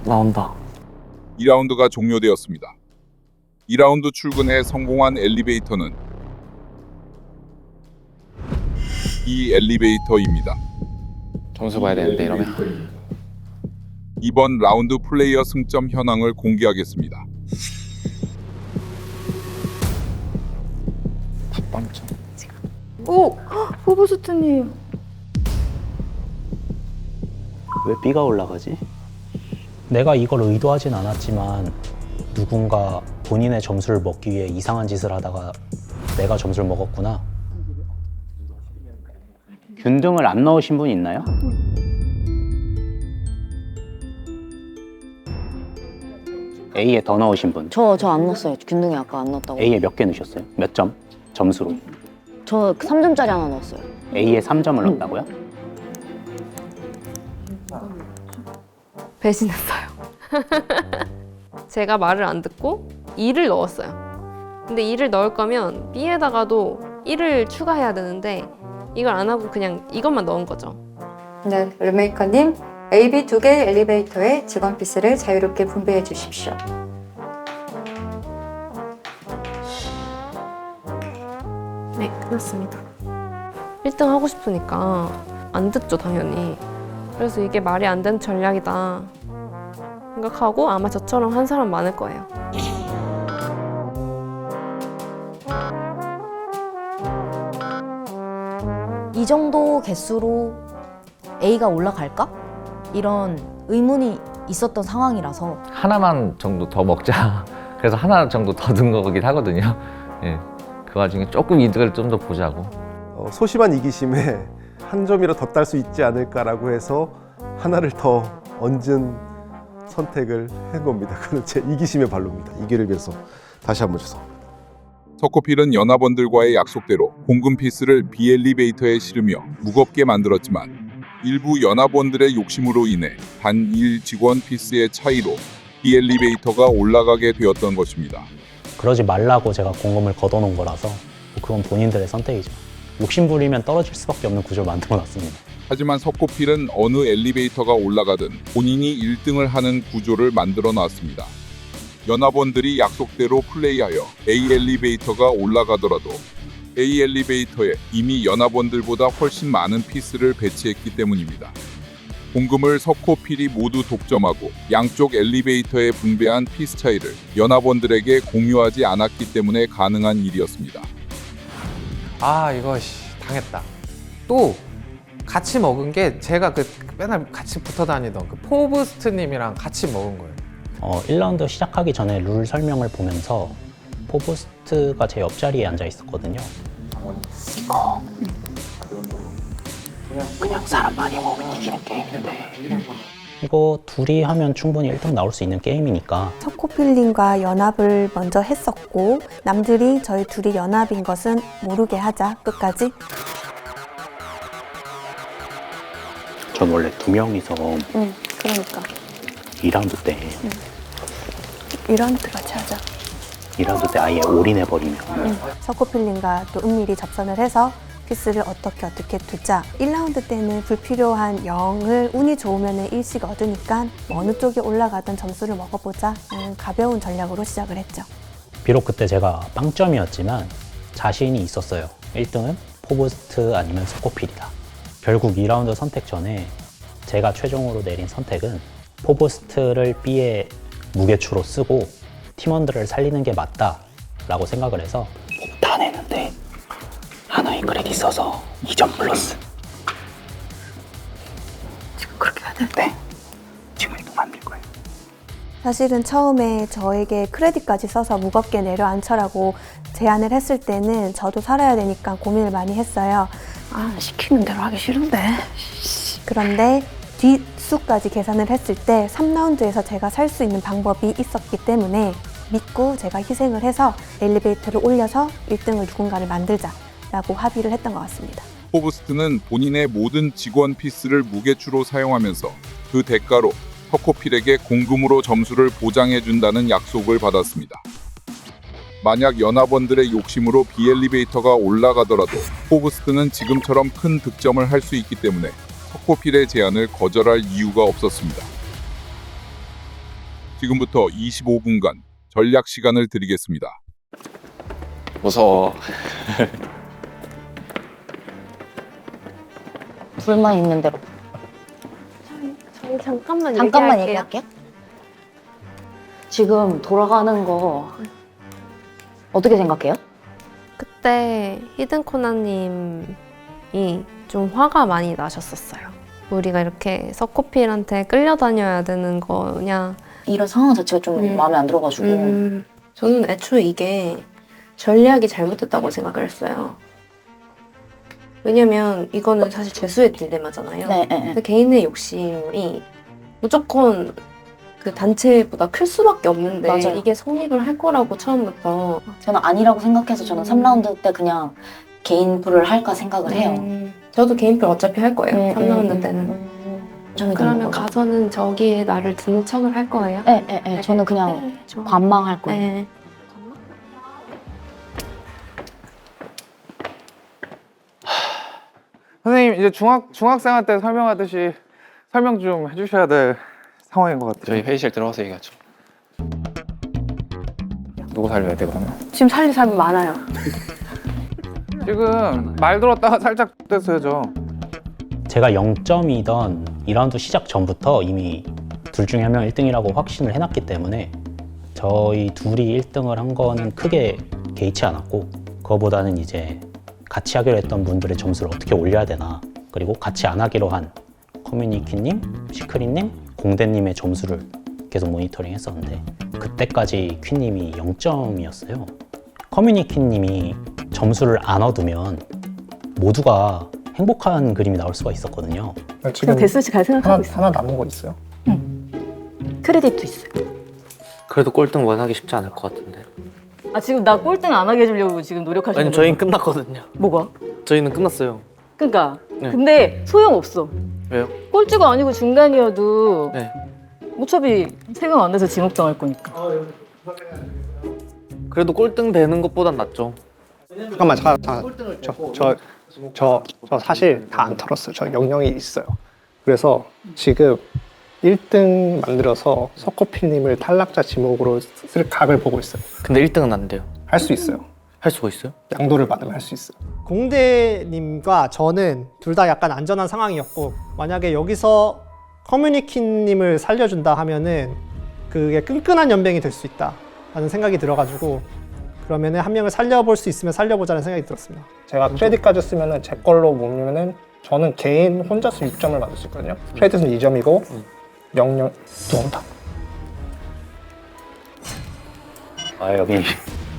나온다. 2라운드가 종료되었습니다. 2라운드 출근에 성공한 엘리베이터는 이 엘리베이터입니다. 점수 봐야 되는데 이러면. 이번 라운드 플레이어 승점 현황을 공개하겠습니다. 탑방점. 오! 포브스트님. 왜 B가 올라가지? 내가 이걸 의도하진 않았지만 누군가 본인의 점수를 먹기 위해 이상한 짓을 하다가 내가 점수를 먹었구나. 균등을 안 넣으신 분 있나요? A에 더 넣으신 분. 저 안 넣었어요. 균등에 아까 안 넣었다고. A에 몇 개 넣으셨어요? 몇 점? 점수로. 저 3점짜리 하나 넣었어요. A에 3점을 넣었다고요? 배신했어요. 제가 말을 안 듣고 2를 넣었어요. 근데 2를 넣을 거면 B에다가도 1을 추가해야 되는데 이걸 안 하고 그냥 이것만 넣은 거죠. 네, 룸메이커님, A, B 두 개의 엘리베이터에 직원 피스를 자유롭게 분배해 주십시오. 네, 끝났습니다. 1등 하고 싶으니까 안 듣죠, 당연히. 그래서 이게 말이 안 되는 전략이다 생각하고 아마 저처럼 한 사람 많을 거예요. 이 정도 개수로 A가 올라갈까? 이런 의문이 있었던 상황이라서 하나만 정도 더 먹자. 그래서 하나 정도 더 든 거긴 하거든요. 예. 그 와중에 조금 이득을 좀 더 보자고. 소심한 이기심에 한 점이라도 더 딸 수 있지 않을까라고 해서 하나를 더 얹은 선택을 한 겁니다. 그건 제 이기심의 발로입니다. 이기를 위해서 다시 한번 죄송합니다. 석고필은 연합원들과의 약속대로 공금 피스를 B 엘리베이터에 실으며 무겁게 만들었지만 일부 연합원들의 욕심으로 인해 단 1 직원 피스의 차이로 B 엘리베이터가 올라가게 되었던 것입니다. 그러지 말라고 제가 공금을 걷어놓은 거라서 그건 본인들의 선택이죠. 욕심부리면 떨어질 수밖에 없는 구조를 만들어놨습니다. 하지만 석고필은 어느 엘리베이터가 올라가든 본인이 1등을 하는 구조를 만들어 놨습니다. 연합원들이 약속대로 플레이하여 A 엘리베이터가 올라가더라도 A 엘리베이터에 이미 연합원들보다 훨씬 많은 피스를 배치했기 때문입니다. 공금을 석고필이 모두 독점하고 양쪽 엘리베이터에 분배한 피스 차이를 연합원들에게 공유하지 않았기 때문에 가능한 일이었습니다. 아 이거 당했다. 또 같이 먹은 게 제가 맨날 같이 붙어 다니던 포브스트님이랑 같이 먹은 거예요. 1라운드 시작하기 전에 룰 설명을 보면서 포브스트가 제 옆자리에 앉아 있었거든요. 그냥 사람 많이 먹으면 이기는 게임인데 이거 둘이 하면 충분히 1등 나올 수 있는 게임이니까 석고필님과 연합을 먼저 했었고 남들이 저희 둘이 연합인 것은 모르게 하자 끝까지. 전 원래 2명이서 그러니까 2라운드 때 1라운드 같이 하자. 2라운드 때 아예 올인해버리면 석고필님과 또 은밀히 접선을 해서 피스를 어떻게 두자. 1라운드 때는 불필요한 0을 운이 좋으면 1씩 얻으니까 어느 쪽이 올라가든 점수를 먹어보자 하는 가벼운 전략으로 시작을 했죠. 비록 그때 제가 빵점이었지만 자신이 있었어요. 1등은 포브스트 아니면 석고필이다. 결국 2라운드 선택 전에 제가 최종으로 내린 선택은 포브스트를 B의 무게추로 쓰고 팀원들을 살리는 게 맞다 라고 생각을 해서 다 내는데 하나의 크레딧 써서 2점 플러스. 지금 그렇게 해야 돼? 네. 지금 이거 만들 거예요. 사실은 처음에 저에게 크레딧까지 써서 무겁게 내려앉혀라고 제안을 했을 때는 저도 살아야 되니까 고민을 많이 했어요. 시키는 대로 하기 싫은데. 그런데 뒷수까지 계산을 했을 때 3라운드에서 제가 살 수 있는 방법이 있었기 때문에 믿고 제가 희생을 해서 엘리베이터를 올려서 1등을 누군가를 만들자라고 합의를 했던 것 같습니다. 포브스트는 본인의 모든 직원 피스를 무게추로 사용하면서 그 대가로 석고필에게 공금으로 점수를 보장해준다는 약속을 받았습니다. 만약 연합원들의 욕심으로 B 엘리베이터가 올라가더라도 포브스트는 지금처럼 큰 득점을 할 수 있기 때문에 석고필의 제안을 거절할 이유가 없었습니다. 지금부터 25분간 전략 시간을 드리겠습니다. 무서워. 둘만 있는 대로. 저희 잠깐만 얘기할게요. 지금 돌아가는 거 어떻게 생각해요? 그때 히든코나님이 좀 화가 많이 나셨었어요. 우리가 이렇게 서코필한테 끌려다녀야 되는 거냐. 이런 상황 자체가 좀 마음에 안 들어가지고. 저는 애초에 이게 전략이 잘못됐다고 생각을 했어요. 왜냐면 이거는 사실 죄수의 딜레마잖아요. 네. 근데 개인의 욕심이 무조건 그 단체보다 클 수밖에 없는데 맞아요. 이게 성립을 할 거라고 처음부터. 저는 아니라고 생각해서 저는 3라운드 때 그냥 개인 풀을 할까 생각을 해요. 저도 개인 풀 어차피 할 거예요. 3라운드 때는. 저는 그러면 가서는 저기에 나를 드는 척을 할 거예요? 네. 저는 그냥 관망할 거예요. 네. 선생님 이제 중학생한테 설명하듯이 설명 좀 해주셔야 될 상황인 것 같아요. 저희 회의실 들어가서 얘기하죠. 누구 살려야 돼 그러면? 지금 살릴 사람이 많아요. 지금 말 들었다가 살짝 됐어야죠. 제가 0점이던 2라운드 시작 전부터 이미 둘 중에 한 명 1등이라고 확신을 해놨기 때문에 저희 둘이 1등을 한 거는 크게 개의치 않았고, 그거보다는 이제 같이 하기로 했던 분들의 점수를 어떻게 올려야 되나, 그리고 같이 안 하기로 한 커뮤니키님, 시크릿님, 공대님의 점수를 계속 모니터링 했었는데, 그때까지 퀸님이 0점이었어요. 커뮤니키님이 점수를 안 얻으면 모두가 행복한 그림이 나올 수가 있었거든요. 지금 데스매치 갈 생각하고 있어. 하나 남은 거 있어요? 크레딧도 있어요. 그래도 꼴등 원하기 쉽지 않을 것 같은데. 아 지금 나 꼴등 안 하게 해주려고 지금 노력하시는 아니 저희는 끝났거든요. 뭐가? 저희는 끝났어요. 그러니까 네. 근데 소용없어. 왜요? 꼴찌가 아니고 중간이어도 네. 어차피 3명 안 돼서 지목당할 거니까. 그래도 꼴등 되는 것보단 낫죠. 잠깐만. 저 사실 다 안 털었어요. 저 영영이 있어요. 그래서 지금 1등 만들어서 석코필님을 탈락자 지목으로 쓸 각을 보고 있어요. 근데 1등은 안 돼요. 할 수 있어요. 할 수가 있어요? 양도를 받으면 할 수 있어요. 공대님과 저는 둘 다 약간 안전한 상황이었고, 만약에 여기서 커뮤니키님을 살려준다 하면은 그게 끈끈한 연맹이 될 수 있다 라는 생각이 들어가지고, 그러면은 한 명을 살려볼 수 있으면 살려보자는 생각이 들었습니다. 제가 크레딧까지 쓰면은 제 걸로 모으면은 저는 개인 혼자서 6점을 받을 수 있거든요. 크레딧은 2점이고 영영 들어온다. 아, 여기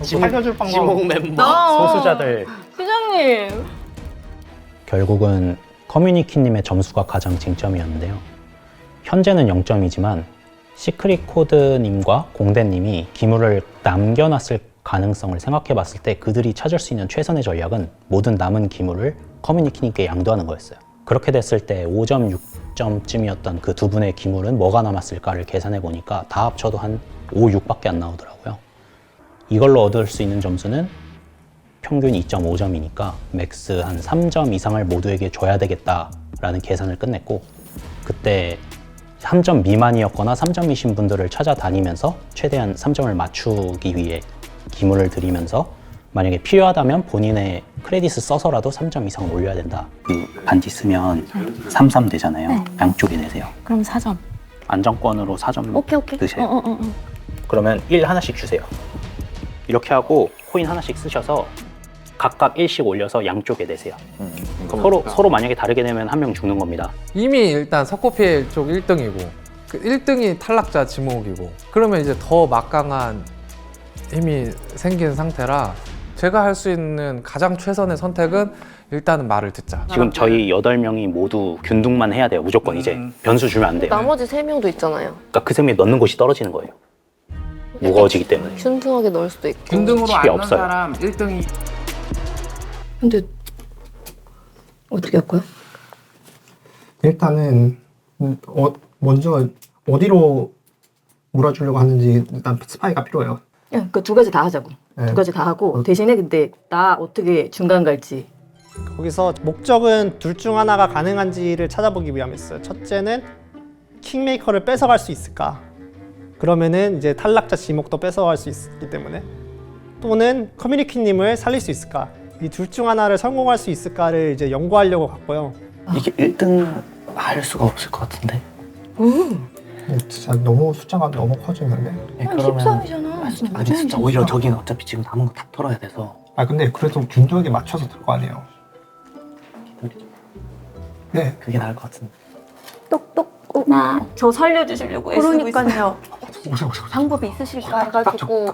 살려줄 방법. 지목 멤버. 소수자들. 회장님. 결국은 커뮤니키님의 점수가 가장 쟁점이었는데요. 현재는 0점이지만 시크릿 코드님과 공대님이 기물을 남겨놨을 가능성을 생각해 봤을 때 그들이 찾을 수 있는 최선의 전략은 모든 남은 기물을 커뮤니키님께 양도하는 거였어요. 그렇게 됐을 때 5점, 6점쯤이었던 그 두 분의 기물은 뭐가 남았을까를 계산해 보니까 다 합쳐도 한 5, 6밖에 안 나오더라고요. 이걸로 얻을 수 있는 점수는 평균 2.5점이니까 맥스 한 3점 이상을 모두에게 줘야 되겠다라는 계산을 끝냈고, 그때 3점 미만이었거나 3점이신 분들을 찾아다니면서 최대한 3점을 맞추기 위해 기물을 드리면서 만약에 필요하다면 본인의 크레딧을 써서라도 3점 이상 올려야 된다. 그 반지 쓰면 3-3 되잖아요. 네. 양쪽에 내세요. 그럼 4점. 안정권으로 4점 오케이. 드세요. 그러면 1 하나씩 주세요. 이렇게 하고 코인 하나씩 쓰셔서 각각 1씩 올려서 양쪽에 내세요. 서로 만약에 다르게 되면 한 명 죽는 겁니다. 이미 일단 석고필 쪽 1등이고 그 1등이 탈락자 지목이고, 그러면 이제 더 막강한 힘이 생긴 상태라 제가 할 수 있는 가장 최선의 선택은 일단은 말을 듣자. 지금 저희 8명이 모두 균등만 해야 돼요. 무조건 이제 변수 주면 안 돼요. 나머지 3명도 있잖아요. 그러니까 그 셈에 넣는 곳이 떨어지는 거예요. 무거워지기 때문에. 균등하게 넣을 수도 있고. 균등으로 칩이 안 넣은 없어요. 사람 1등이. 근데 어떻게 할 거야? 일단은 먼저 어디로 몰아주려고 하는지 일단 스파이가 필요해요. 그 두 가지 다 하자고. 네. 두 가지 다 하고 대신에 근데 나 어떻게 중간 갈지. 거기서 목적은 둘 중 하나가 가능한지를 찾아보기 위함이었어요. 첫째는 킹메이커를 뺏어갈 수 있을까? 그러면은 이제 탈락자 지목도 뺏어갈 수 있기 때문에, 또는 커뮤니티님을 살릴 수 있을까, 이 둘 중 하나를 성공할 수 있을까를 이제 연구하려고 갔고요. 이게 1등 할 수가 없을 것 같은데. 진짜 너무 숫자가 너무 커지는데. 네, 그러면 우리 진짜 오히려 저기는 어차피 지금 남은 거 다 털어야 돼서. 아 근데 그래도 균등하게 맞춰서 들 거 아니에요. 네. 그게 나을 것 같은데. 저 살려주시려고 그러니까요. 방법이 있으실까 해가지고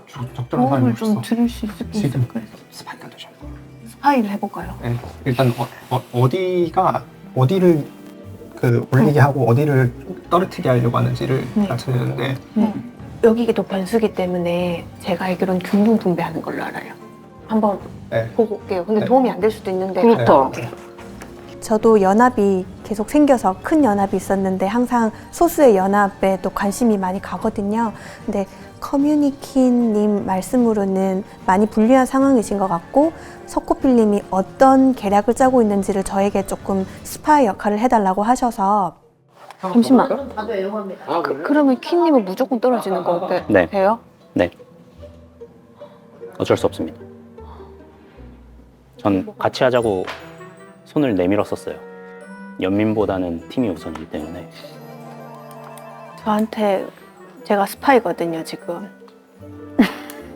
도움을 좀 드릴 수 있을까 지금 스파이가 되죠. 스파이를 해볼까요? 네. 일단 어디를 그 올리게 하고 어디를 떨어뜨리게 하려고 하는지를 맞춰내는데 여기가 또 변수기 때문에 제가 알기로는 균등분배하는 걸로 알아요. 한번 보고 올게요. 근데 도움이 안 될 수도 있는데. 그렇다. 저도 연합이 계속 생겨서 큰 연합이 있었는데 항상 소수의 연합에 또 관심이 많이 가거든요. 근데 커뮤니키님 말씀으로는 많이 불리한 상황이신 것 같고, 석고필님이 어떤 계략을 짜고 있는지를 저에게 조금 스파이 역할을 해달라고 하셔서. 잠시만. 그러면 키님은 무조건 떨어지는 거예요? 네. 네. 어쩔 수 없습니다. 전 같이 하자고 손을 내밀었었어요. 연민보다는 팀이 우선이기 때문에. 저한테 제가 스파이거든요, 지금.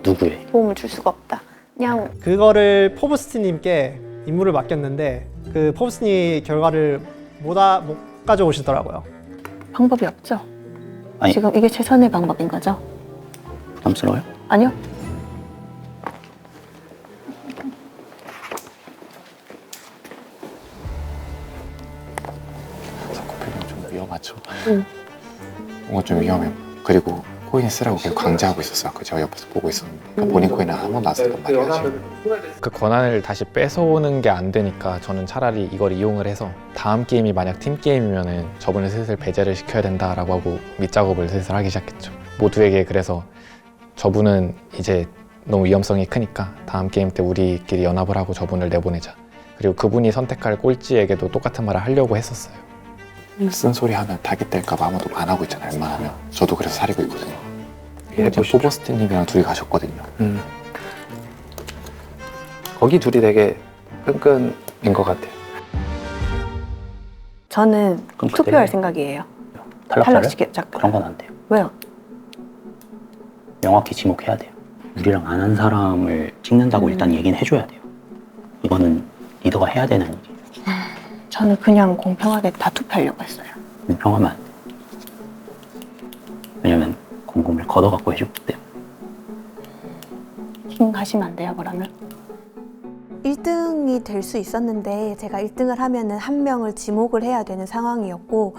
누구의? 도움을 줄 수가 없다. 그냥 그거를 포브스트님께 임무를 맡겼는데 그 포브스트님 결과를 못 가져오시더라고요. 방법이 없죠? 아니. 지금 이게 최선의 방법인 거죠? 부담스러워요? 아니요. 석고필은 좀 위험하죠. 뭔가 좀 위험해. 그리고 코인을 쓰라고 계속 강제하고 있었어요. 제가 옆에서 보고 있었는데 그러니까 본인 코인은 한 번도 안 썼단 말이에요. 지금. 그 권한을 다시 뺏어오는 게 안 되니까 저는 차라리 이걸 이용을 해서 다음 게임이 만약 팀 게임이면은 저분을 슬슬 배제를 시켜야 된다라고 하고 밑작업을 슬슬 하기 시작했죠. 모두에게. 그래서 저분은 이제 너무 위험성이 크니까 다음 게임 때 우리끼리 연합을 하고 저분을 내보내자. 그리고 그분이 선택할 꼴찌에게도 똑같은 말을 하려고 했었어요. 쓴소리 하면 타깃될까 봐 아무도 안 하고 있잖아요. 웬만하면. 저도 그래서 사리고 있거든요. 포버스트님이랑 둘이 가셨거든요. 거기 둘이 되게 끈끈인 것 같아요. 저는 투표할 생각이에요. 탈락시키자. 그런 건 안 돼요. 왜요? 명확히 지목해야 돼요. 우리랑 안 한 사람을 찍는다고 일단 얘기는 해줘야 돼요. 이거는 리더가 해야 되는 일이에요. 저는 그냥 공평하게 다 투표하려고 했어요. 공평하면 안 돼. 왜냐면 공공을 걷어갖고 해줬기 때문에. 킹 하시면 안 돼요, 그러면? 1등이 될 수 있었는데 제가 1등을 하면은 한 명을 지목을 해야 되는 상황이었고,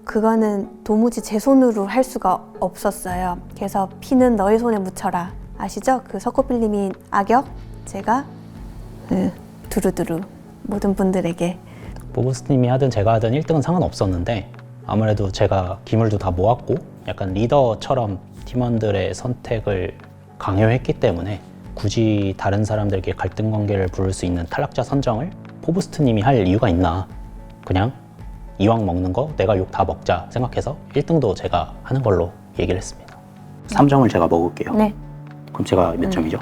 그거는 도무지 제 손으로 할 수가 없었어요. 그래서 피는 너의 손에 묻혀라. 아시죠? 그 석고필님이 악역, 제가 두루두루 모든 분들에게. 포브스님이 하든 제가 하든 1등은 상관없었는데 아무래도 제가 기물도 다 모았고 약간 리더처럼 팀원들의 선택을 강요했기 때문에 굳이 다른 사람들에게 갈등 관계를 부를 수 있는 탈락자 선정을 포브스트님이 할 이유가 있나. 그냥 이왕 먹는 거 내가 욕 다 먹자 생각해서 1등도 제가 하는 걸로 얘기를 했습니다. 3점을 제가 먹을게요. 네. 그럼 제가 몇 점이죠?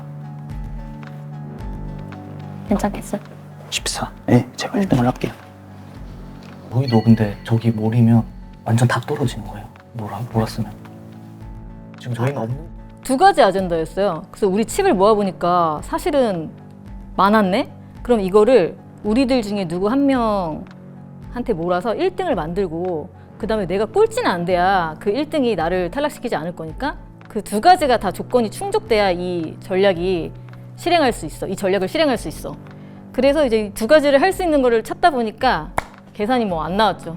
괜찮겠어요? 14. 네, 제가 1등을 할게요. 너희도 근데 저기 몰이면 완전 다 떨어지는 거예요. 몰았으면. 지금 저희는 없는. 두 가지 아젠다였어요. 그래서 우리 칩을 모아보니까 사실은 많았네? 그럼 이거를 우리들 중에 누구 한 명한테 몰아서 1등을 만들고 그 다음에 내가 꼴찌는 안 돼야 그 1등이 나를 탈락시키지 않을 거니까 그 두 가지가 다 조건이 충족돼야 이 전략이 실행할 수 있어. 이 전략을 실행할 수 있어. 그래서 이제 두 가지를 할 수 있는 거를 찾다 보니까 계산이 뭐 안 나왔죠.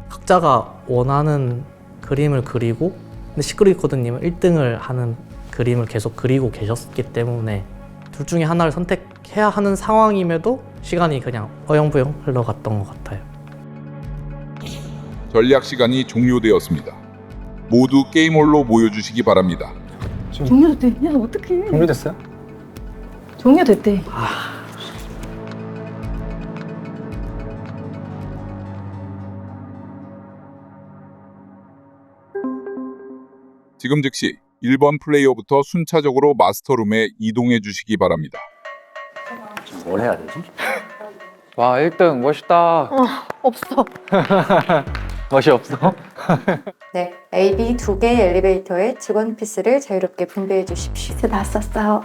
각자가 원하는 그림을 그리고 근데 시크릿코드님은 1등을 하는 그림을 계속 그리고 계셨기 때문에 둘 중에 하나를 선택해야 하는 상황임에도 시간이 그냥 어영부영 흘러갔던 것 같아요. 전략 시간이 종료되었습니다. 모두 게임홀로 모여주시기 바랍니다. 종료됐대. 야, 어떡해. 종료됐어요? 종료됐대. 지금 즉시 1번 플레이어부터 순차적으로 마스터룸에 이동해 주시기 바랍니다. 뭘 해야 되지? 와 1등 멋있다. 없어. 멋이 없어? 네, AB 2개 엘리베이터의 직원 피스를 자유롭게 분배해 주십시오. 피스 다 썼어요.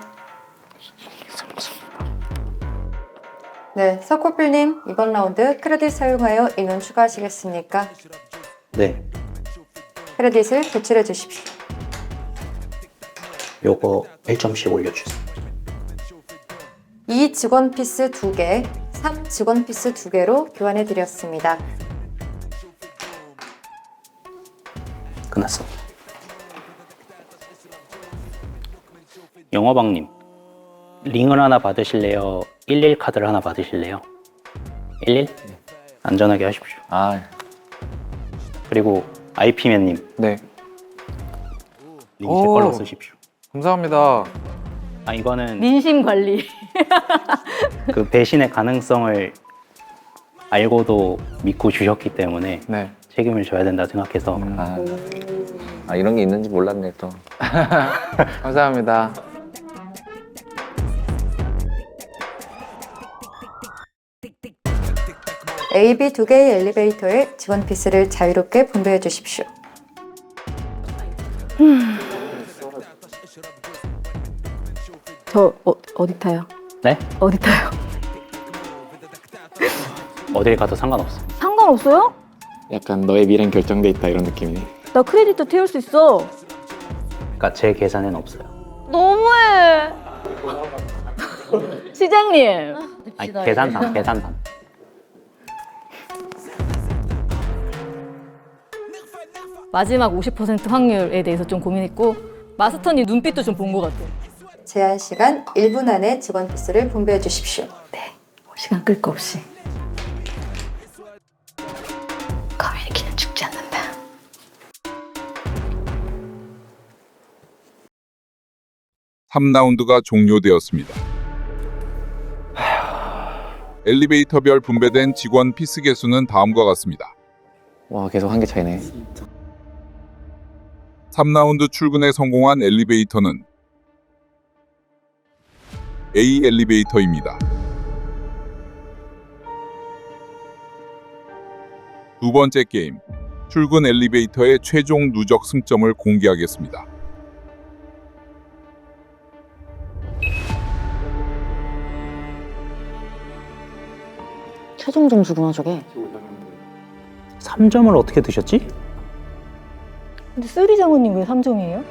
네, 서코필님 이번 라운드 크레딧 사용하여 인원 추가하시겠습니까? 네, 크레딧을 배출해 주십시오. 요거 1점씩 올려주세요. 2 직원 피스 2개, 3 직원 피스 2개로 교환해 드렸습니다. 끝났어. 영어방님, 링을 하나 받으실래요? 11 카드를 하나 받으실래요? 11? 안전하게 하십시오. 그리고 IP맨님, 네. 링 제 걸로 쓰십시오. 감사합니다. 이거는 민심 관리. 그 배신의 가능성을 알고도 믿고 주셨기 때문에 네. 책임을 져야 된다 생각해서. 이런 게 있는지 몰랐네 또. 감사합니다. AB 2개의 엘리베이터의 직원 피스를 자유롭게 분배해 주십시오. 저 어디 타요? 네? 어디 타요? 어딜 가도 상관없어. 상관없어요? 약간 너의 미래는 결정돼 있다 이런 느낌이네. 나 크레딧도 태울 수 있어. 그러니까 제 계산에는 없어요. 너무해. 시장님. 계산상, 계산상. 마지막 50% 확률에 대해서 좀 고민했고 마스터님 눈빛도 좀 본 것 같아요. 제한 시간 1분 안에 직원 피스를 분배해 주십시오. 네, 시간 끌 거 없이. 커뮤니티는 죽지 않는다. 삼 3라운드가 종료되었습니다. 엘리베이터별 분배된 직원 피스 개수는 다음과 같습니다. 와 계속 한 개 차이네. 3라운드 출근에 성공한 엘리베이터는 A 엘리베이터입니다. 두 번째 게임, 출근 엘리베이터의 최종 누적 승점을 공개하겠습니다. 최종 점수구나 저게. 3점을 어떻게 드셨지? 근데 쓰리 장모님 왜 3점이에요?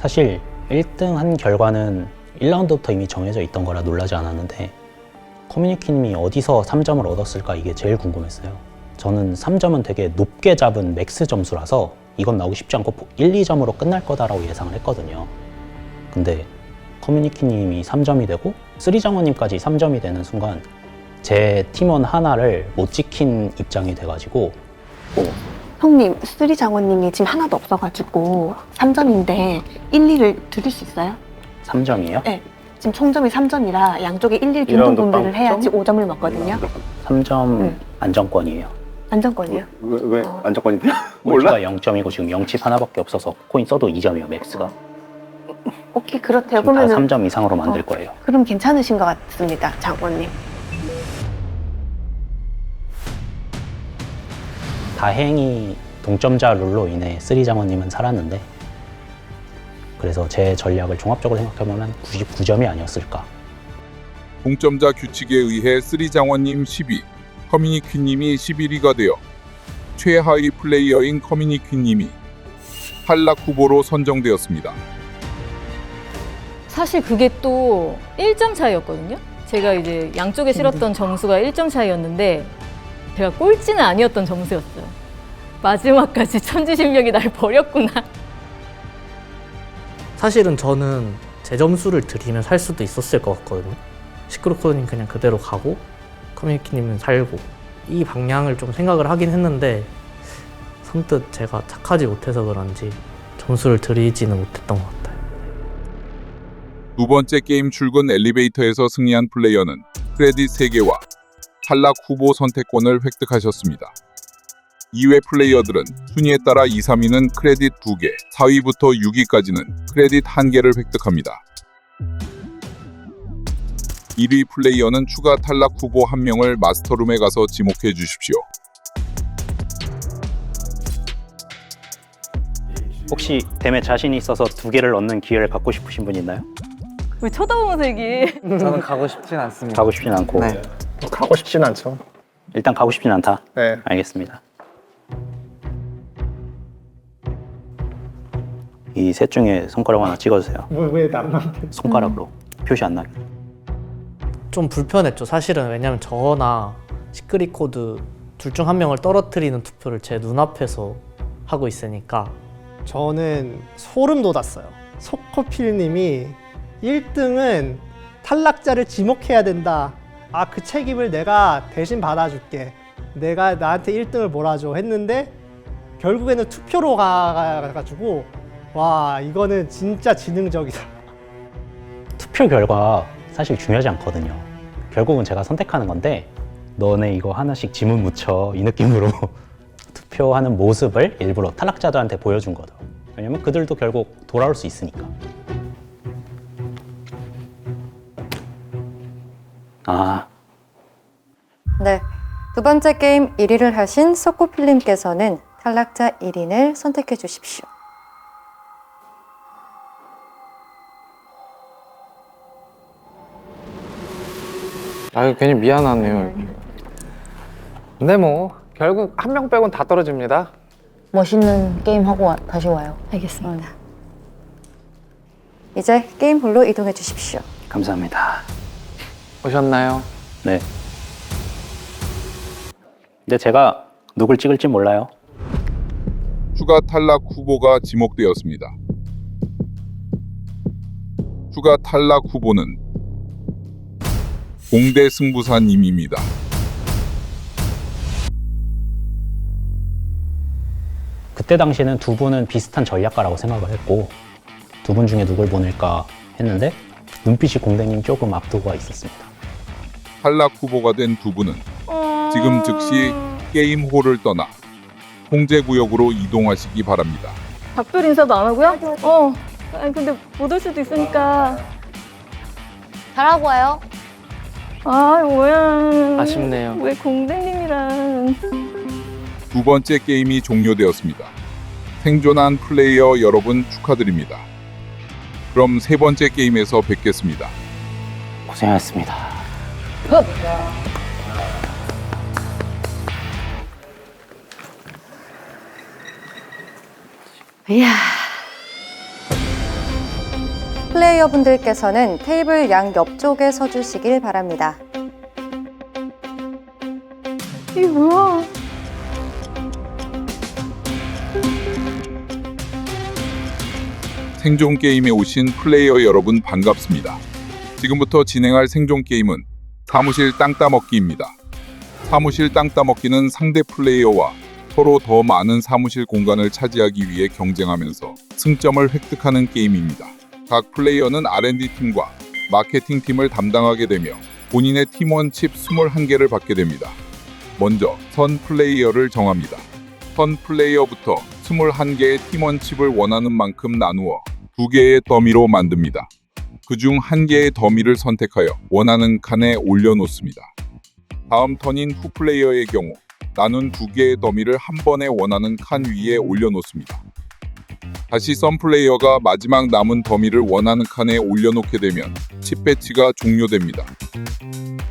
사실 1등 한 결과는 1라운드부터 이미 정해져 있던 거라 놀라지 않았는데 커뮤니티님이 어디서 3점을 얻었을까 이게 제일 궁금했어요. 저는 3점은 되게 높게 잡은 맥스 점수라서 이건 나오기 쉽지 않고 1, 2점으로 끝날 거다라고 예상을 했거든요. 근데 커뮤니티님이 3점이 되고 쓰리장원님까지 3점이 되는 순간 제 팀원 하나를 못 지킨 입장이 돼가지고 형님, 쓰리 장원님이 지금 하나도 없어가지고 3점인데 1, 2를 드릴 수 있어요? 3점이에요? 네. 지금 총점이 3점이라 양쪽에 1, 1 균등 분배를 해야지 5점을 먹거든요. 3점 안정권이에요. 안정권이요? 왜 안정권인데? 몰라? 0점이고 지금 0칩 하나밖에 없어서 코인 써도 2점이에요, 맥스가. 오케이, 그렇대요. 지금 다 그러면은 3점 이상으로 만들 거예요. 그럼 괜찮으신 것 같습니다, 장원님. 다행히 동점자 룰로 인해 쓰리장원님은 살았는데 그래서 제 전략을 종합적으로 생각해보면 99점이 아니었을까. 동점자 규칙에 의해 쓰리장원님 12, 커뮤니티님이 11위가 되어 최하위 플레이어인 커뮤니티님이 탈락 후보로 선정되었습니다. 사실 그게 또 1점 차이였거든요. 제가 이제 양쪽에 실었던 점수가 1점 차이였는데 제가 꼴찌는 아니었던 점수였어요. 마지막까지 천지신명이 날 버렸구나. 사실은 저는 제 점수를 드리면 살 수도 있었을 것 같거든요. 시크릿코드님 그냥 그대로 가고 커뮤니티님은 살고 이 방향을 좀 생각을 하긴 했는데 선뜻 제가 착하지 못해서 그런지 점수를 드리지는 못했던 것 같아요. 두 번째 게임 출근 엘리베이터에서 승리한 플레이어는 크레딧 3개와 탈락 후보 선택권을 획득하셨습니다. 이외 플레이어들은 순위에 따라 2, 3위는 크레딧 2개, 4위부터 6위까지는 크레딧 1개를 획득합니다. 1위 플레이어는 추가 탈락 후보 1명을 마스터룸에 가서 지목해 주십시오. 혹시 댐에 자신이 있어서 2개를 얻는 기회를 갖고 싶으신 분 있나요? 왜 쳐다보면서 얘기해? 저는 가고 싶진 않습니다. 가고 싶진 않고. 네. 가고 싶진 않죠. 일단 가고 싶진 않다. 네. 알겠습니다. 이 셋 중에 손가락 하나 찍어주세요. 왜 남한테? 손가락으로 표시 안 나게. 좀 불편했죠. 사실은 왜냐면 저나 시크릿코드 둘 중 한 명을 떨어뜨리는 투표를 제 눈앞에서 하고 있으니까 저는 소름 돋았어요. 소코필님이 1등은 탈락자를 지목해야 된다. 아, 그 책임을 내가 대신 받아줄게. 내가 나한테 1등을 몰아줘 했는데 결국에는 투표로 가가지고 와, 이거는 진짜 지능적이다. 투표 결과 사실 중요하지 않거든요. 결국은 제가 선택하는 건데 너네 이거 하나씩 지문 묻혀 이 느낌으로 투표하는 모습을 일부러 탈락자들한테 보여준 거죠. 왜냐면 그들도 결국 돌아올 수 있으니까. 아, 네. 두 번째 게임 1위를 하신 소코필님께서는 탈락자 1인을 선택해 주십시오. 아유, 괜히 미안하네요. 근데 뭐 결국 한 명 빼곤 다 떨어집니다. 멋있는 게임 하고 다시 와요. 알겠습니다. 이제 게임홀로 이동해 주십시오. 감사합니다. 오셨나요? 네. 근데 제가 누굴 찍을지 몰라요. 추가 탈락 후보가 지목되었습니다. 추가 탈락 후보는 공대 승부사님입니다. 그때 당시에는 두 분은 비슷한 전략가라고 생각을 했고 두 분 중에 누굴 보낼까 했는데 눈빛이 공대님 조금 압도가 있었습니다. 탈락 후보가 된 두 분은 지금 즉시 게임홀을 떠나 통제구역으로 이동하시기 바랍니다. 작별 인사도 안 하고요? 아니 근데 못 올 수도 있으니까. 잘하고 와요. 아 뭐야. 아쉽네요. 왜 공대님이랑. 두 번째 게임이 종료되었습니다. 생존한 플레이어 여러분 축하드립니다. 그럼 세 번째 게임에서 뵙겠습니다. 고생하셨습니다. 이야. 플레이어분들께서는 테이블 양 옆쪽에 서주시길 바랍니다. 이게 뭐야? 생존 게임에 오신 플레이어 여러분 반갑습니다. 지금부터 진행할 생존 게임은 사무실 땅 따먹기입니다. 사무실 땅 따먹기는 상대 플레이어와 서로 더 많은 사무실 공간을 차지하기 위해 경쟁하면서 승점을 획득하는 게임입니다. 각 플레이어는 R&D 팀과 마케팅 팀을 담당하게 되며 본인의 팀원 칩 21개를 받게 됩니다. 먼저 선 플레이어를 정합니다. 선 플레이어부터 21개의 팀원 칩을 원하는 만큼 나누어 2개의 더미로 만듭니다. 그중 1개의 더미를 선택하여 원하는 칸에 올려놓습니다. 다음 턴인 후 플레이어의 경우 나눈 2개의 더미를 한 번에 원하는 칸 위에 올려놓습니다. 다시 선 플레이어가 마지막 남은 더미를 원하는 칸에 올려놓게 되면 칩 배치가 종료됩니다.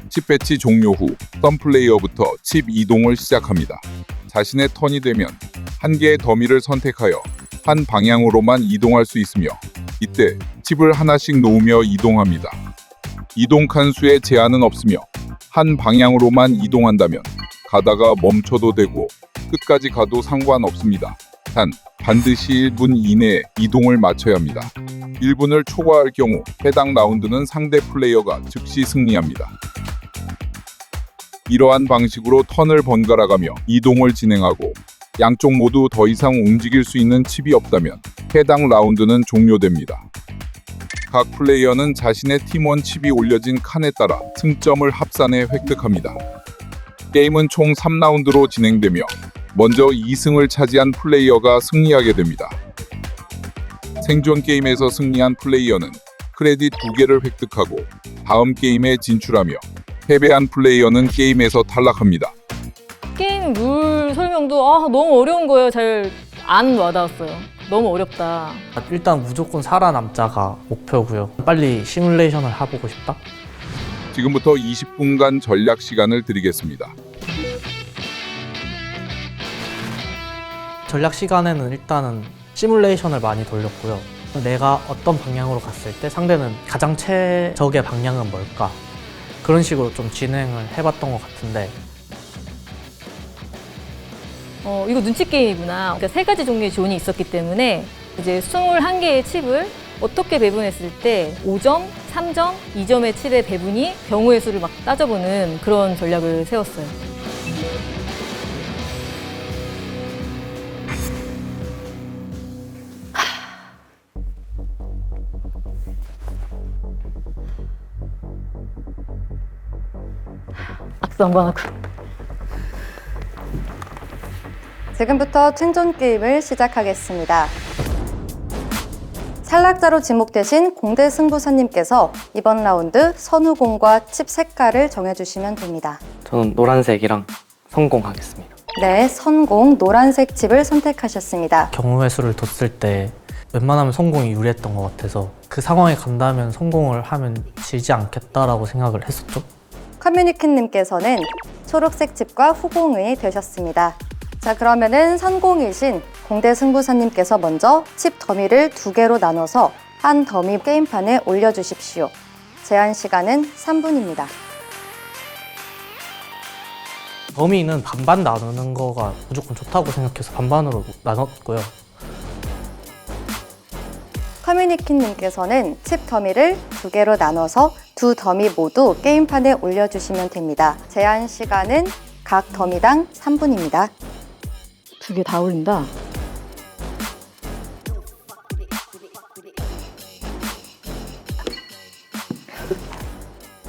칩 배치 종료 후 선 플레이어부터 칩 이동을 시작합니다. 자신의 턴이 되면 1개의 더미를 선택하여 한 방향으로만 이동할 수 있으며 이때 칩을 하나씩 놓으며 이동합니다. 이동 칸수에 제한은 없으며 한 방향으로만 이동한다면 가다가 멈춰도 되고 끝까지 가도 상관없습니다. 단 반드시 1분 이내에 이동을 마쳐야 합니다. 1분을 초과할 경우 해당 라운드는 상대 플레이어가 즉시 승리합니다. 이러한 방식으로 턴을 번갈아가며 이동을 진행하고 양쪽 모두 더 이상 움직일 수 있는 칩이 없다면 해당 라운드는 종료됩니다. 각 플레이어는 자신의 팀원 칩이 올려진 칸에 따라 승점을 합산해 획득합니다. 게임은 총 3라운드로 진행되며 먼저 2승을 차지한 플레이어가 승리하게 됩니다. 생존 게임에서 승리한 플레이어는 크레딧 2개를 획득하고 다음 게임에 진출하며 패배한 플레이어는 게임에서 탈락합니다. 게임 룰 설명도 너무 어려운 거예요. 잘 안 와닿았어요. 너무 어렵다. 일단 무조건 살아남자가 목표고요. 빨리 시뮬레이션을 해보고 싶다. 지금부터 20분간 전략 시간을 드리겠습니다. 전략 시간에는 일단은 시뮬레이션을 많이 돌렸고요. 내가 어떤 방향으로 갔을 때 상대는 가장 최적의 방향은 뭘까? 그런 식으로 좀 진행을 해봤던 것 같은데 이거 눈치 게임이구나. 그러니까 3가지 종류의 존이 있었기 때문에 이제 21개의 칩을 어떻게 배분했을 때 5점, 3점, 2점의 칩의 배분이 경우의 수를 막 따져보는 그런 전략을 세웠어요. 악수 한번 하고. 지금부터 생존 게임을 시작하겠습니다. 탈락자로 지목되신 공대 승부사님께서 이번 라운드 선우공과 칩 색깔을 정해주시면 됩니다. 저는 노란색이랑 성공하겠습니다. 네, 선공 노란색 칩을 선택하셨습니다. 경우의 수를 뒀을 때 웬만하면 성공이 유리했던 것 같아서 그 상황에 간다면 성공을 하면 지지 않겠다라고 생각을 했었죠. 커뮤니키님께서는 초록색 칩과 후공이 되셨습니다. 자, 그러면은 선공이신 공대 승부사님께서 먼저 칩 더미를 2개로 나눠서 한 더미 게임판에 올려주십시오. 제한 시간은 3분입니다. 더미는 반반 나누는 거가 무조건 좋다고 생각해서 반반으로 나눴고요. 커뮤니키님께서는 칩 더미를 2개로 나눠서 2 더미 모두 게임판에 올려주시면 됩니다. 제한 시간은 각 더미당 3분입니다. 2개 다 올린다.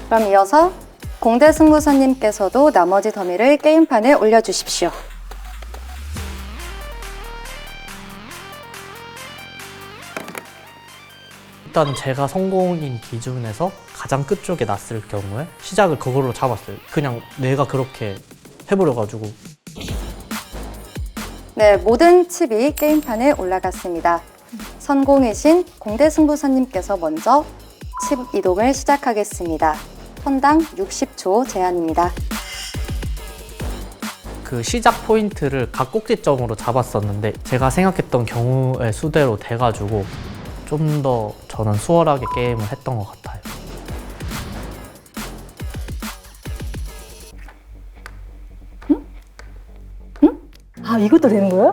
그럼 이어서 공대 승무사님께서도 나머지 더미를 게임판에 올려주십시오. 일단 제가 성공인 기준에서 가장 끝쪽에 놨을 경우에 시작을 그걸로 잡았어요. 그냥 내가 그렇게 해버려가지고. 네, 모든 칩이 게임판에 올라갔습니다. 선공이신 공대 승부사님께서 먼저 칩 이동을 시작하겠습니다. 턴당 60초 제한입니다. 그 시작 포인트를 각 꼭지점으로 잡았었는데 제가 생각했던 경우의 수대로 돼가지고 좀 더 저는 수월하게 게임을 했던 것 같아요. 아, 이것도 되는 거예요?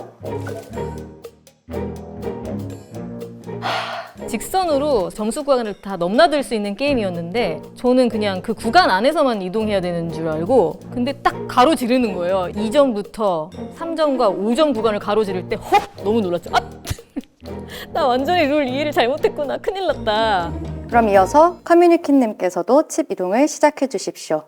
직선으로 점수 구간을 다 넘나들 수 있는 게임이었는데 저는 그냥 그 구간 안에서만 이동해야 되는 줄 알고 근데 딱 가로지르는 거예요. 2점부터 3점과 5점 구간을 가로지를 때 헉! 너무 놀랐죠. 아! 나 완전히 룰 이해를 잘못했구나. 큰일 났다. 그럼 이어서 커뮤니키님께서도 칩 이동을 시작해 주십시오.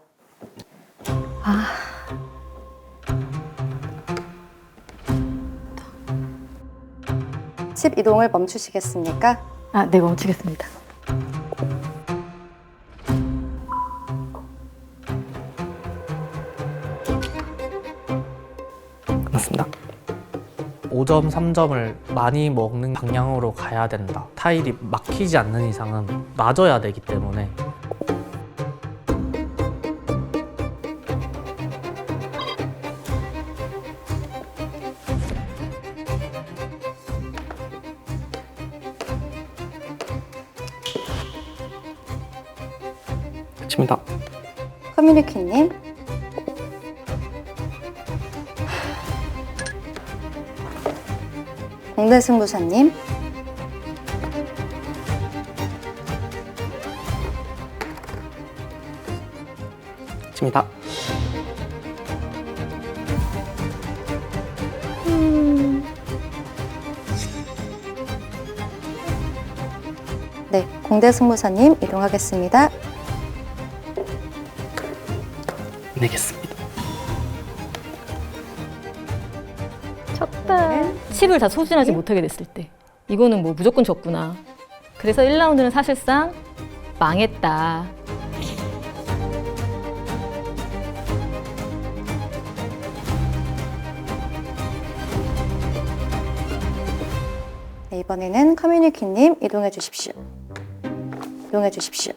칩 이동을 멈추시겠습니까? 아, 네, 멈추겠습니다. 끝났습니다. 5점, 3점을 많이 먹는 방향으로 가야 된다. 타일이 막히지 않는 이상은 맞아야 되기 때문에 끝입니다. 커뮤니키님. 공대 승부사님. 끝입니다. 네, 공대 승무사님 이동하겠습니다. 내겠습니다. 칩을 다 소진하지 못하게 됐을 때 이거는 뭐 무조건 졌구나. 그래서 1라운드는 사실상 망했다. 네, 이번에는 커뮤니키님 이동해 주십시오. 이동해 주십시오.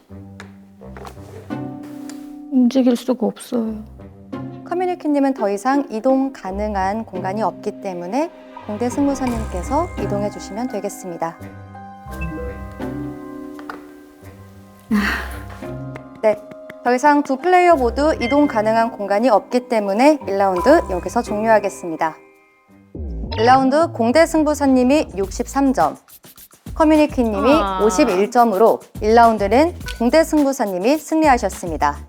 움직일 수가 없어요. 커뮤니키님은 더 이상 이동 가능한 공간이 없기 때문에 공대 승무사님께서 이동해 주시면 되겠습니다. 네, 더 이상 두 플레이어 모두 이동 가능한 공간이 없기 때문에 1라운드 여기서 종료하겠습니다. 1라운드 공대 승부사님이 63점, 커뮤니키님이 51점으로 1라운드는 공대 승부사님이 승리하셨습니다.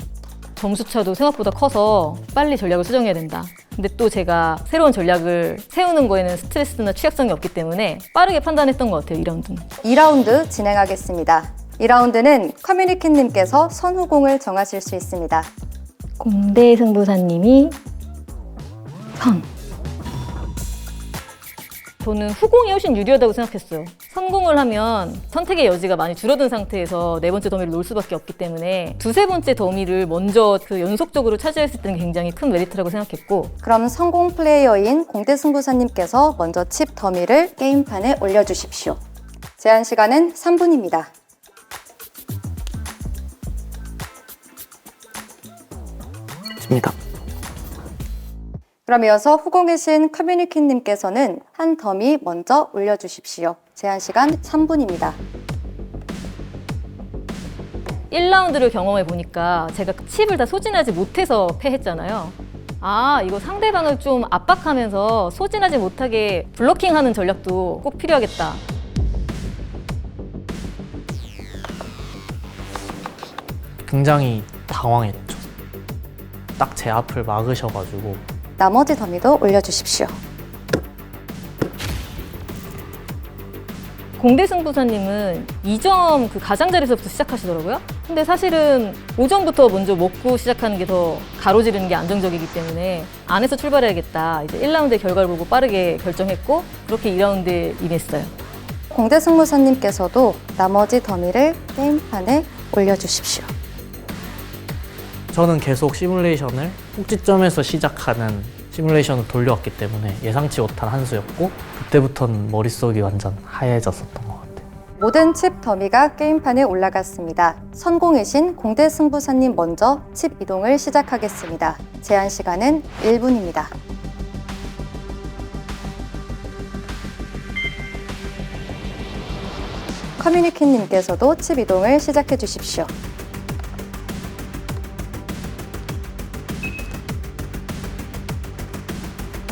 점수차도 생각보다 커서 빨리 전략을 수정해야 된다. 근데 또 제가 새로운 전략을 세우는 거에는 스트레스나 취약성이 없기 때문에 빠르게 판단했던 것 같아요, 2라운드는. 2라운드 진행하겠습니다. 2라운드는 커뮤니키님께서 선후공을 정하실 수 있습니다. 공대 승부사님이 선. 저는 후공이 훨씬 유리하다고 생각했어요. 선공을 하면 선택의 여지가 많이 줄어든 상태에서 네 번째 더미를 놓을 수밖에 없기 때문에 두세 번째 더미를 먼저 그 연속적으로 차지했을 때는 굉장히 큰 메리트라고 생각했고, 그럼 성공 플레이어인 공대 승부사님께서 먼저 칩 더미를 게임판에 올려주십시오. 제한 시간은 3분입니다. 칩니다. 그럼 이어서 후공이신 커뮤니키님께서는 한 더미 먼저 올려주십시오. 제한 시간 3분입니다. 1라운드를 경험해 보니까 제가 칩을 다 소진하지 못해서 패했잖아요. 아, 이거 상대방을 좀 압박하면서 소진하지 못하게 블로킹하는 전략도 꼭 필요하겠다. 굉장히 당황했죠. 딱 제 앞을 막으셔가지고. 나머지 더미도 올려주십시오. 공대 승부사님은 2점 그 가장자리에서부터 시작하시더라고요. 근데 사실은 5점부터 먼저 먹고 시작하는 게 더 가로지르는 게 안정적이기 때문에 안에서 출발해야겠다. 이제 1라운드의 결과를 보고 빠르게 결정했고 그렇게 2라운드에 임했어요. 공대 승무사님께서도 나머지 더미를 게임판에 올려주십시오. 저는 계속 시뮬레이션을 꼭지점에서 시작하는 시뮬레이션을 돌려왔기 때문에 예상치 못한 한 수였고, 그때부터는 머릿속이 완전 하얘졌었던 것 같아요. 모든 칩 더미가 게임판에 올라갔습니다. 선공이신 공대 승부사님 먼저 칩 이동을 시작하겠습니다. 제한 시간은 1분입니다. 커뮤니키님께서도 칩 이동을 시작해 주십시오.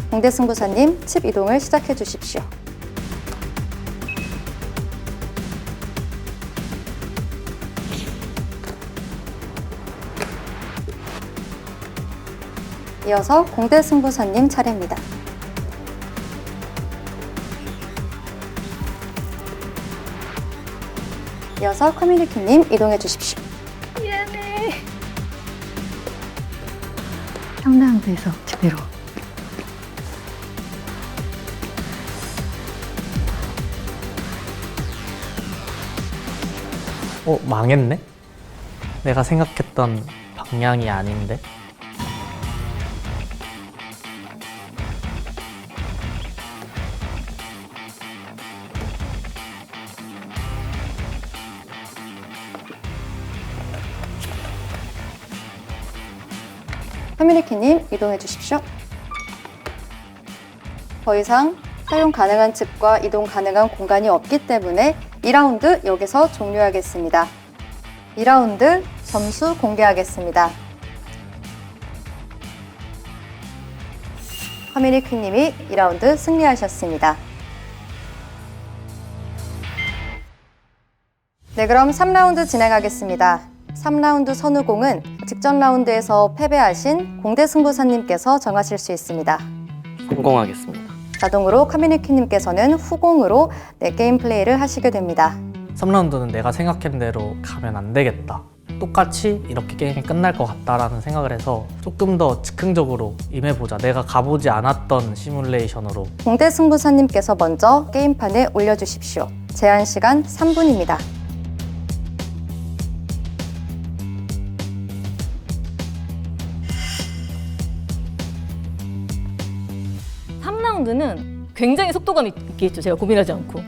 공대 승부사님 칩 이동을 시작해 주십시오. 이어서 공대 승부사님 차례입니다. 이어서 커뮤니키님 이동해 주십시오. 미안해. 상대한테서 제대로. 망했네? 내가 생각했던 방향이 아닌데? 커뮤니키님 이동해 주십시오. 더 이상 사용 가능한 칩과 이동 가능한 공간이 없기 때문에 2라운드 여기서 종료하겠습니다. 2라운드 점수 공개하겠습니다. 커뮤니키님이 2라운드 승리하셨습니다. 네, 그럼 3라운드 진행하겠습니다. 3라운드 선우공은 직전 라운드에서 패배하신 공대 승부사님께서 정하실 수 있습니다. 성공하겠습니다. 자동으로 커뮤니키님께서는 후공으로 게임 플레이를 하시게 됩니다. 3라운드는 내가 생각한 대로 가면 안 되겠다. 똑같이 이렇게 게임이 끝날 것 같다라는 생각을 해서 조금 더 즉흥적으로 임해보자. 내가 가보지 않았던 시뮬레이션으로. 공대 승부사님께서 먼저 게임판에 올려주십시오. 제한 시간 3분입니다. 는 굉장히 속도감 있게 했죠. 제가 고민하지 않고.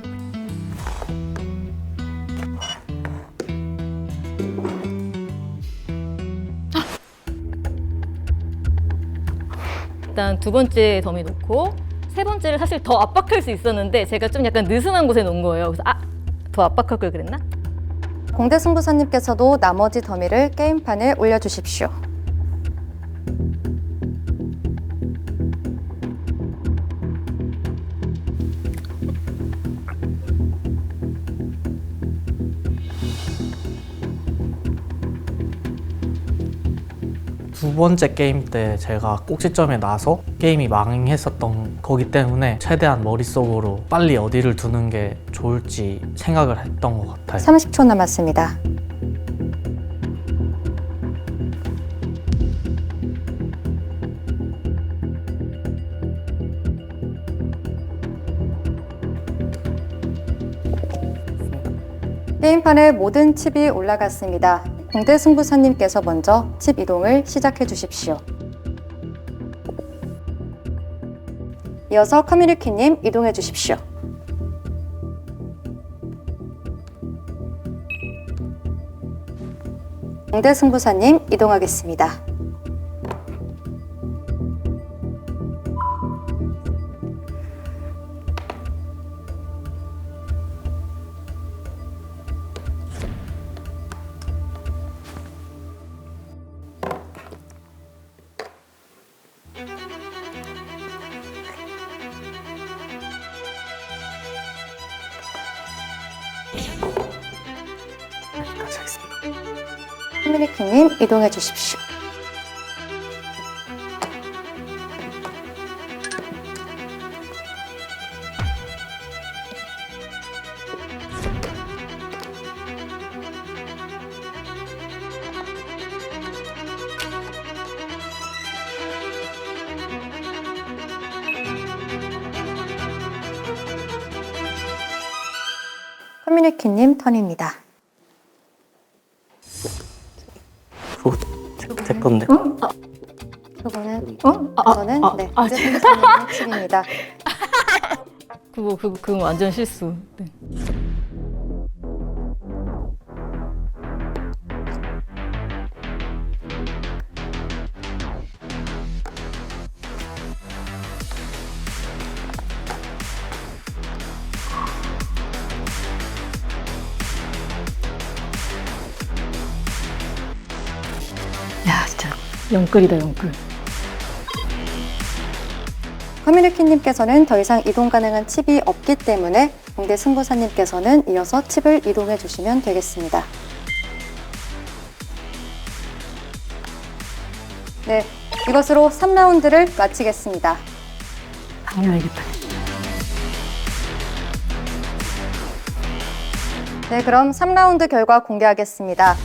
일단 두 번째 더미 놓고 세 번째를 사실 더 압박할 수 있었는데 제가 좀 약간 느슨한 곳에 놓은 거예요. 그래서 더 압박할 걸 그랬나? 공대 승부사님께서도 나머지 더미를 게임판에 올려주십시오. 두 번째 게임 때 제가 꼭지점에 나서 게임이 망했었던 거기 때문에 최대한 머릿속으로 빨리 어디를 두는 게 좋을지 생각을 했던 것 같아요. 30초 남았습니다. 게임판에 모든 칩이 올라갔습니다. 공대 승부사님께서 먼저 칩 이동을 시작해 주십시오. 이어서 커뮤니키님 이동해 주십시오. 공대 승부사님 이동하겠습니다. 커뮤니키님 이동해 주십시오. 커뮤니키님 턴입니다. 제 건데. 그거는 저는 네, 공대 승부사님의 칩입니다. 그거 완전 실수. 네. 야, 진짜 영끌이다, 영끌. 커뮤니키님께서는 더 이상 이동 가능한 칩이 없기 때문에 공대 승부사님께서는 이어서 칩을 이동해 주시면 되겠습니다. 네, 이것으로 3라운드를 마치겠습니다. 당연하겠다. 네, 그럼 3라운드 결과 공개하겠습니다.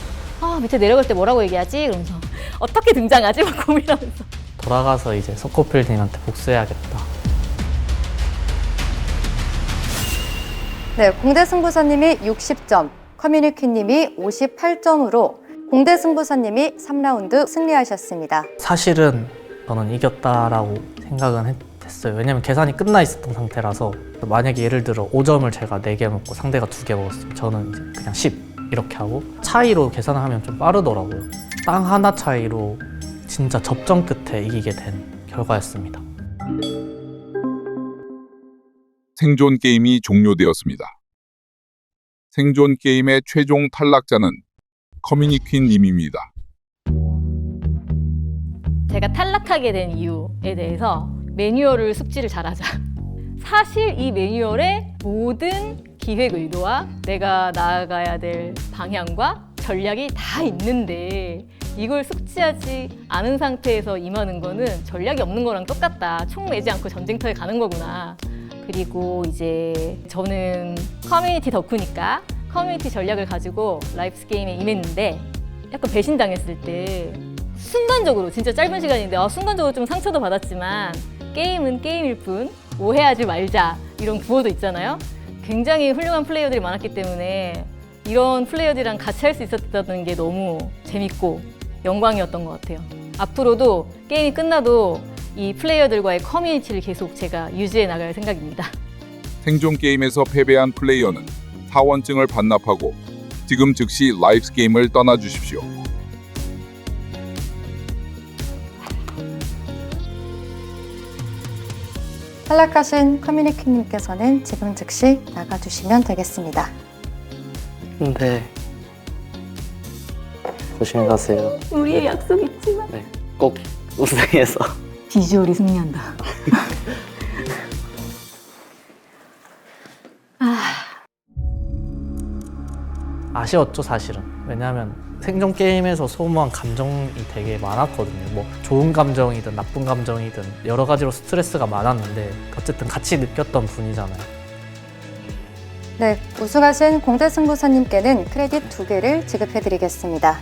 밑에 내려갈 때 뭐라고 얘기하지? 그러면서 어떻게 등장하지? 막 고민하면서. 돌아가서 이제 서코필님한테 복수해야겠다. 네, 공대 승부사님이 60점, 커뮤니키님이 58점으로 공대 승부사님이 3라운드 승리하셨습니다. 사실은 저는 이겼다라고 생각은 했어요. 왜냐면 계산이 끝나 있었던 상태라서 만약에 예를 들어 5점을 제가 4개 먹고 상대가 2개 먹었으면 저는 이제 그냥 10 이렇게 하고 차이로 계산을 하면 좀 빠르더라고요. 땅 하나 차이로 진짜 접전 끝에 이기게 된 결과였습니다. 생존 게임이 종료되었습니다. 생존 게임의 최종 탈락자는 커뮤니키님입니다. 제가 탈락하게 된 이유에 대해서 매뉴얼을 숙지를 잘하자. 사실 이 매뉴얼에 모든 기획 의도와 내가 나아가야 될 방향과 전략이 다 있는데 이걸 숙지하지 않은 상태에서 임하는 거는 전략이 없는 거랑 똑같다. 총 매지 않고 전쟁터에 가는 거구나. 그리고 이제 저는 커뮤니티 덕후니까 커뮤니티 전략을 가지고 라이프스 게임에 임했는데 약간 배신당했을 때 순간적으로 진짜 짧은 시간인데 순간적으로 좀 상처도 받았지만 게임은 게임일 뿐 오해하지 말자 이런 구호도 있잖아요. 굉장히 훌륭한 플레이어들이 많았기 때문에 이런 플레이어들이랑 같이 할 수 있었다는 게 너무 재밌고 영광이었던 것 같아요. 앞으로도 게임이 끝나도 이 플레이어들과의 커뮤니티를 계속 제가 유지해 나갈 생각입니다. 생존 게임에서 패배한 플레이어는 사원증을 반납하고 지금 즉시 라이브 게임을 떠나주십시오. 탈락하신 커뮤니티님께서는 지금 즉시 나가주시면 되겠습니다. 네. 조심히 가세요. 우리의 약속 있지만 네. 꼭 우승해서. 비주얼이 승리한다. 아쉬웠죠 사실은. 왜냐하면 생존 게임에서 소모한 감정이 되게 많았거든요. 뭐 좋은 감정이든 나쁜 감정이든 여러 가지로 스트레스가 많았는데 어쨌든 같이 느꼈던 분이잖아요. 네, 우승하신 공대승부사님께는 크레딧 2개를 지급해드리겠습니다.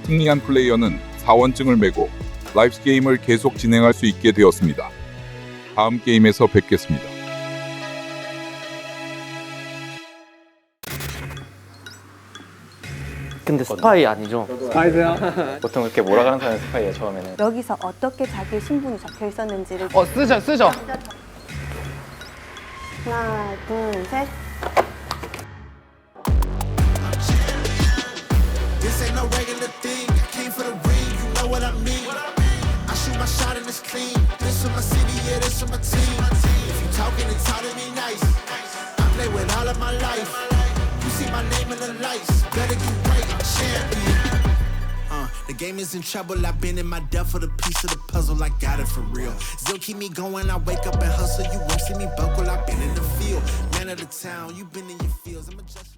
승리한 플레이어는 사원증을 메고 라이브 게임을 계속 진행할 수 있게 되었습니다. 다음 게임에서 뵙겠습니다. 근데 스파이 아니죠? 스파이세요? 보통 그렇게 몰아가는 사람이 스파이예요 처음에는. 여기서 어떻게 자기 신분이 적혀 있었는지를 쓰죠. 하나, 둘, 셋. This ain't no regular thing. I came for the ring, you know what I mean. I shoot my shot and it's clean. This for my city, yeah, this for my team. If you talking and talk to me nice, I play with all of my life. You see my name in the lights, better get right, I'm champion. The game is in trouble, I've been in my depth for the piece of the puzzle, I got it for real. Still keep me going, I wake up and hustle, you won't see me buckle, I've been in the field. Man of the town, you been in your fields, I'm a just